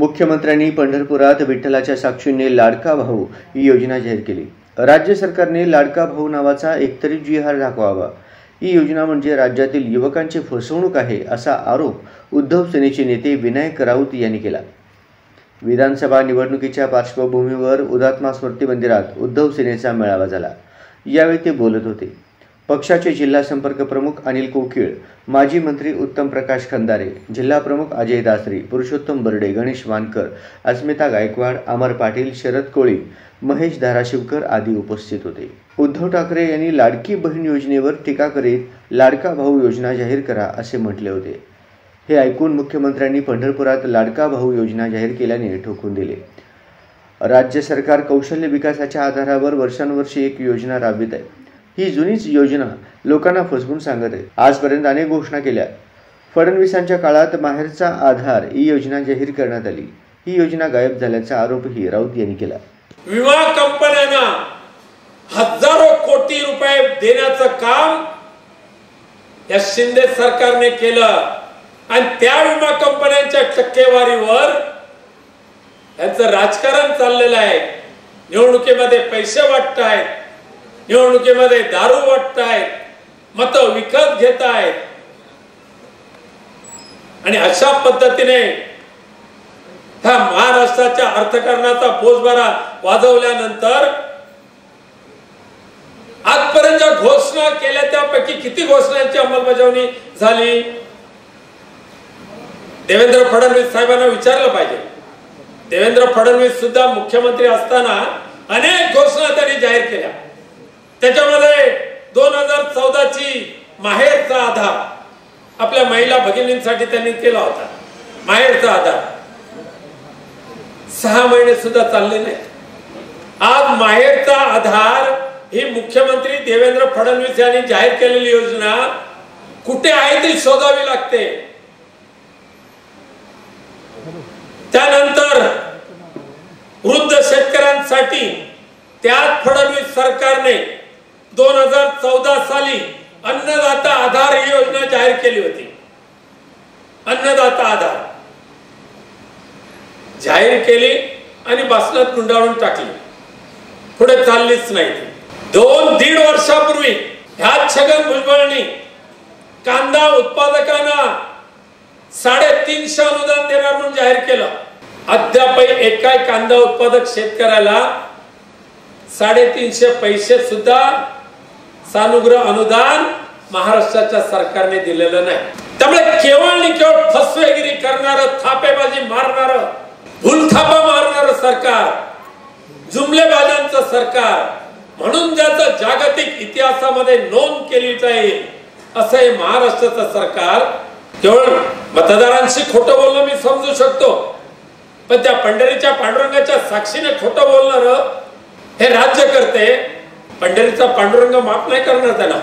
मुख्यमंत्र्यांनी पंढरपुरात विठ्ठलाच्या साक्षीने लाडका भाऊ ही योजना जाहीर केली। राज्य सरकारने लाडका भाऊ नावाचा एकतरी जिहार दाखवावा। ही योजना म्हणजे राज्यातील युवकांची फसवणूक आहे असा आरोप उद्धव सेनेचे नेते विनायक राऊत यांनी केला। विधानसभा निवडणुकीच्या पार्श्वभूमीवर हुतात्मा स्मृती मंदिरात उद्धव सेनेचा मेळावा झाला। यावेळी ते बोलत होते। पक्षाचे जिल्हा संपर्क प्रमुख अनिल कोकीळ, माजी मंत्री उत्तम प्रकाश खंदारे, जिल्हा प्रमुख अजय दासरी, पुरुषोत्तम बर्डे, गणेश वानकर, अस्मिता गायकवाड, अमर पाटील, शरद कोळी, महेश धाराशिवकर आदी उपस्थित होते। उद्धव ठाकरे यांनी लाडकी बहीण योजनेवर टीका करीत लाडका भाऊ योजना जाहीर करा असे म्हटले होते। हे ऐकून मुख्यमंत्र्यांनी पंढरपुरात लाडका भाऊ योजना जाहीर केल्याने ठोकून दिले। राज्य सरकार कौशल्य विकासाच्या आधारावर वर्षानुवर्षे एक योजना राबवित आहे। ही जुनीच योजना लोकांना फसवून सांगत आहे। आजपर्यंत अनेक घोषणा केल्या। फडणवीसांच्या काळात माहेरचा आधार ही योजना जाहीर करण्यात आली। ही योजना गायब झाल्याचा आरोपही राऊत यांनी केला। विमा कंपन्यांना हजारो कोटी रुपये देण्याचं काम या शिंदे सरकारने केलं आणि त्या विमा कंपन्यांच्या टक्केवारीवर यांचं राजकारण चाललेलं आहे। निवडणुकीमध्ये पैसे वाटतायत, निवडणुकीमध्ये दारू वाटतायत, मत विकत घेतायत आणि अशा पद्धतीने ह्या महाराष्ट्राच्या अर्थकारणाचा बोजबारा वाजवल्यानंतर आजपर्यंत ज्या घोषणा केल्या त्यापैकी किती घोषणांची अंमलबजावणी झाली? देवेंद्र फडणवीस साहेबांना विचारलं पाहिजे। देवेंद्र फडणवीस सुद्धा मुख्यमंत्री असताना अनेक घोषणा त्यांनी जाहीर केल्या। त्याच्यामध्ये 2014 ची माहेरचा आधार आपल्या महिला भगिनींसाठी त्यांनी केला होता। माहेरचा आधार 6 महिने सुद्धा चालले नाही। आज माहेरचा आधार ही मुख्यमंत्री देवेंद्र फडणवीस यांनी जाहीर केलेली योजना कुठे आहे ती शोधावी लागते। त्यानंतर वृद्ध शेतकऱ्यांसाठी त्याच फडणवीस सरकारने 2014 साली अन्नदाता आधार ही योजना जाहीर केली होती। अन्नदाता आधार जाहीर केली आणि बसण्यात गुंडाळून टाकली, पुढे चाललीच नाही। 2-1.5 वर्षापूर्वी ह्या छगन भुजबळांनी कांदा उत्पादकांना 350 अनुदान देणार म्हणून जाहीर केलं। अद्याप एकाही कांदा उत्पादक शेतकऱ्याला 350 पैसे सुद्धा सानुग्रह अनुदान महाराष्ट्राच्या सरकारने दिलेलं नाही। त्यामुळे केवळ आणि केवळ फसवेगिरी करणारं, थापेबाजी मारणारं, भूलथापा मारणारं सरकार, जुमलेबाजांचं सरकार म्हणून ज्याचं जागतिक इतिहासामध्ये नोंद केली जाईल असं हे महाराष्ट्राचं सरकार। केवळ मतदारांशी खोटं बोलणं मी समजू शकतो, पण त्या पंढरीच्या पांडुरंगाच्या साक्षीने खोटं बोलणारं हे राज्य करते। पंढरीचा पांडुरंग माफ नाही करणार त्यांना।